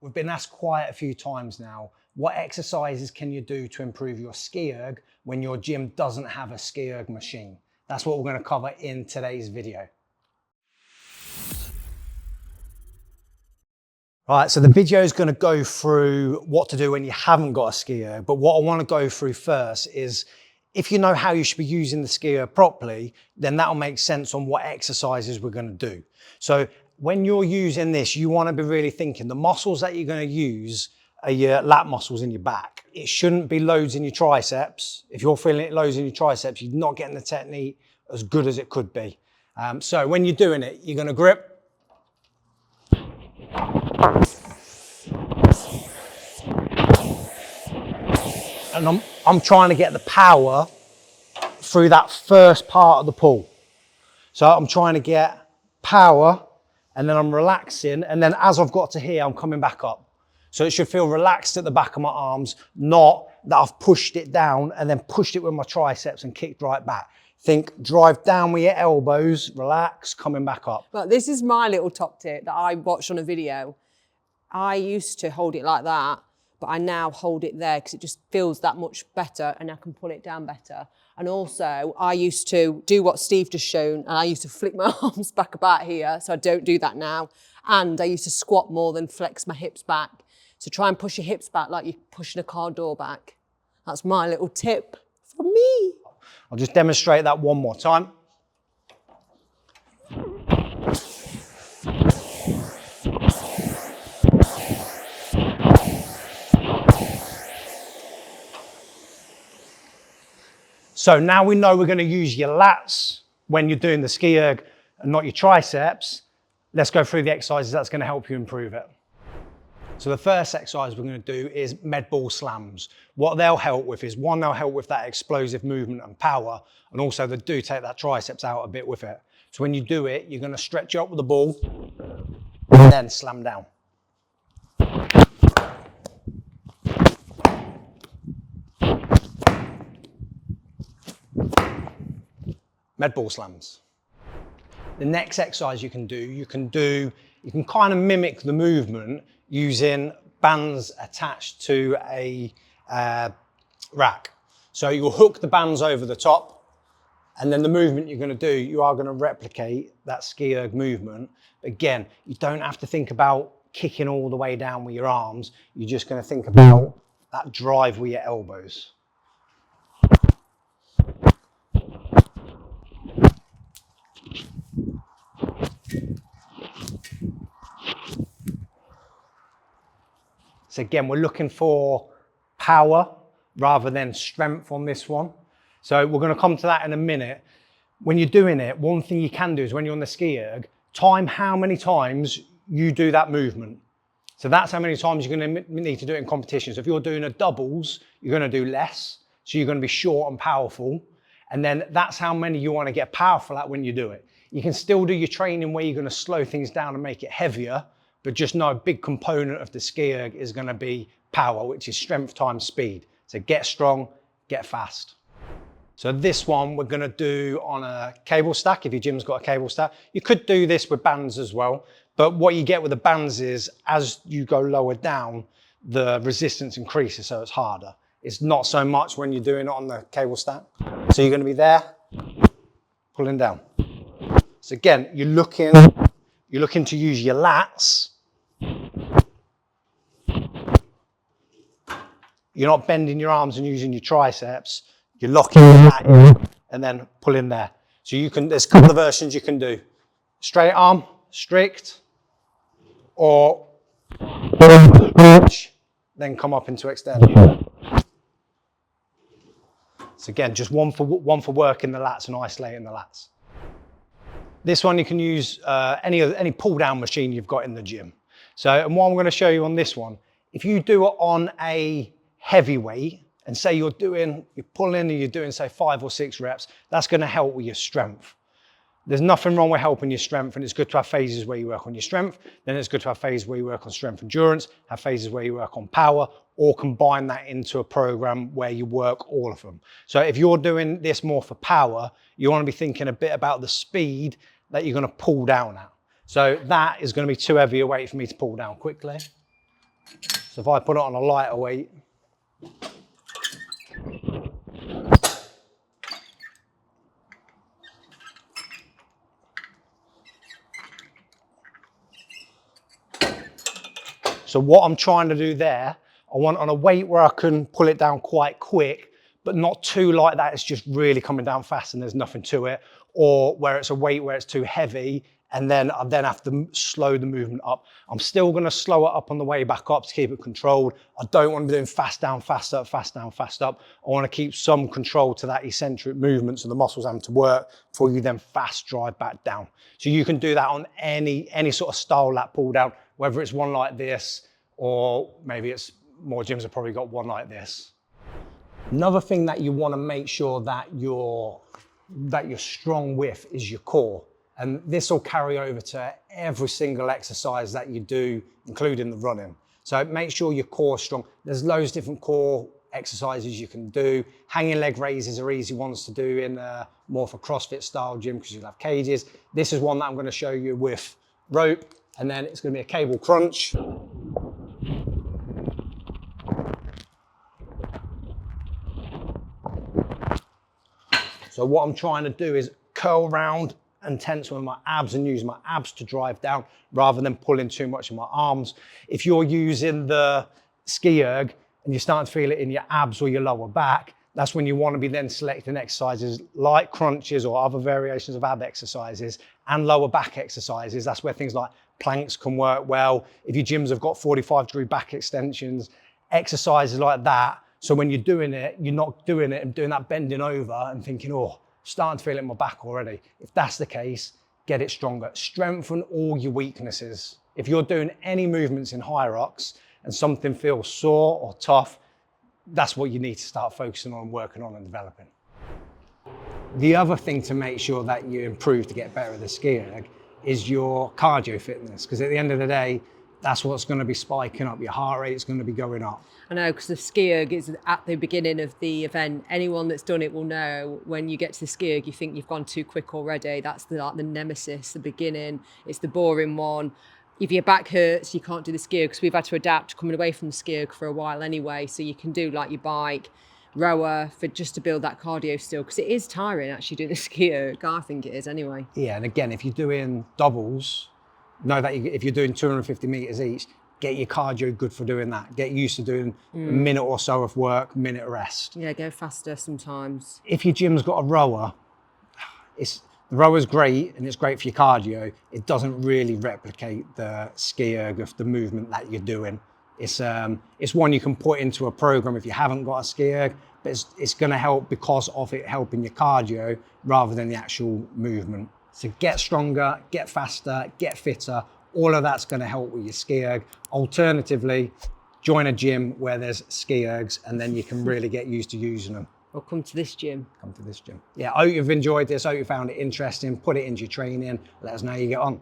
We've been asked quite a few times now, what exercises can you do to improve your ski-erg when your gym doesn't have a ski-erg machine? That's what we're going to cover in today's video. Right, so the video is going to go through what to do when you haven't got a ski-erg, but what I want to go through first is if you know how you should be using the ski-erg properly, then that'll make sense on what exercises we're going to do. So when you're using this, you want to be really thinking the muscles that you're going to use are your lat muscles in your back. It shouldn't be loads in your triceps. If you're feeling it loads in your triceps, you're not getting the technique as good as it could be. So when you're doing it, you're going to grip. And I'm trying to get the power through that first part of the pull. So I'm trying to get power and then I'm relaxing. And then as I've got to here, I'm coming back up. So it should feel relaxed at the back of my arms, not that I've pushed it down and then pushed it with my triceps and kicked right back. Think drive down with your elbows, relax, coming back up. But this is my little top tip that I watched on a video. I used to hold it like that, but I now hold it there because it just feels that much better and I can pull it down better. And also I used to do what Steve just shown and I used to flick my arms back about here. So I don't do that now. And I used to squat more than flex my hips back. So try and push your hips back like you're pushing a car door back. That's my little tip from me. I'll just demonstrate that one more time. So now we know we're going to use your lats when you're doing the ski-erg and not your triceps. Let's go through the exercises that's going to help you improve it. So the first exercise we're going to do is med ball slams. What they'll help with is, one, they'll help with that explosive movement and power, and also they do take that triceps out a bit with it. So when you do it, you're going to stretch up with the ball and then slam down. Med ball slams. The next exercise you can kind of mimic the movement using bands attached to a rack. So you'll hook the bands over the top, and then the movement you're going to do, you are going to replicate that ski-erg movement. Again, you don't have to think about kicking all the way down with your arms. You're just going to think about that drive with your elbows. So again, we're looking for power rather than strength on this one. So we're going to come to that in a minute. When you're doing it, one thing you can do is when you're on the ski-erg, time how many times you do that movement. So that's how many times you're going to need to do it in competitions. If you're doing a doubles, you're going to do less. So you're going to be short and powerful. And then that's how many you want to get powerful at when you do it. You can still do your training where you're going to slow things down and make it heavier, but just know a big component of the ski-erg is going to be power, which is strength times speed. So get strong, get fast. So this one we're going to do on a cable stack, if your gym's got a cable stack. You could do this with bands as well, but what you get with the bands is as you go lower down, the resistance increases, so it's harder. It's not so much when you're doing it on the cable stack. So you're going to be there, pulling down. So again, you're looking to use your lats. You're not bending your arms and using your triceps. You're locking your lat in and then pull in there. So you can, there's a couple of versions you can do. Straight arm, strict, or then come up into extend. So again, just one for working the lats and isolating the lats. This one you can use any pull-down machine you've got in the gym. So, and what I'm going to show you on this one, if you do it on a heavy weight, and say you're pulling and you're doing say 5 or 6 reps, that's going to help with your strength. There's nothing wrong with helping your strength, and it's good to have phases where you work on your strength, then it's good to have phases where you work on strength endurance, have phases where you work on power, or combine that into a program where you work all of them. So if you're doing this more for power, you want to be thinking a bit about the speed that you're going to pull down at. So that is going to be too heavy a weight for me to pull down quickly. So if I put it on a lighter weight, so what I'm trying to do there, I want on a weight where I can pull it down quite quick, but not too light that it's just really coming down fast and there's nothing to it, or where it's a weight where it's too heavy and then I then have to slow the movement up. I'm still going to slow it up on the way back up to keep it controlled. I don't want to be doing fast down, fast up, fast down, fast up. I want to keep some control to that eccentric movement so the muscles having to work before you then fast drive back down. So you can do that on any sort of style lat pull down, whether it's one like this or maybe it's more gyms have probably got one like this. Another thing that you want to make sure that you're strong with is your core. And this will carry over to every single exercise that you do, including the running. So make sure your core is strong. There's loads of different core exercises you can do. Hanging leg raises are easy ones to do in more for CrossFit style gym because you'll have cages. This is one that I'm going to show you with rope, and then it's going to be a cable crunch. So what I'm trying to do is curl round and tense with my abs and use my abs to drive down rather than pulling too much in my arms. If you're using the ski-erg and you're starting to feel it in your abs or your lower back, that's when you want to be then selecting exercises like crunches or other variations of ab exercises and lower back exercises. That's where things like planks can work well. If your gyms have got 45-degree back extensions, exercises like that. So when you're doing it, you're not doing it and doing that bending over and thinking, oh, starting to feel it in my back already. If that's the case, get it stronger. Strengthen all your weaknesses. If you're doing any movements in Hyrox and something feels sore or tough, that's what you need to start focusing on, working on and developing. The other thing to make sure that you improve to get better at the ski-erg is your cardio fitness, because at the end of the day, that's what's going to be spiking up. Your heart rate is going to be going up. I know, because the ski-erg is at the beginning of the event. Anyone that's done it will know when you get to the ski-erg, you think you've gone too quick already. That's the nemesis, the beginning. It's the boring one. If your back hurts, you can't do the ski-erg, because we've had to adapt coming away from the ski-erg for a while anyway. So you can do like your bike, rower, for just to build that cardio still, because it is tiring actually doing the ski-erg. I think it is anyway. Yeah, and again, if you're doing doubles, know that if you're doing 250 meters each, get your cardio good for doing that. Get used to doing a minute or so of work, minute rest. Yeah, go faster sometimes. If your gym's got a rower, the rower's great and it's great for your cardio. It doesn't really replicate the ski-erg of the movement that you're doing. It's one you can put into a program if you haven't got a ski-erg, but it's going to help because of it helping your cardio rather than the actual movement. So get stronger, get faster, get fitter. All of that's going to help with your ski-erg. Alternatively, join a gym where there's ski-ergs and then you can really get used to using them. Or come to this gym. Come to this gym. Yeah, I hope you've enjoyed this. I hope you found it interesting. Put it into your training. Let us know how you get on.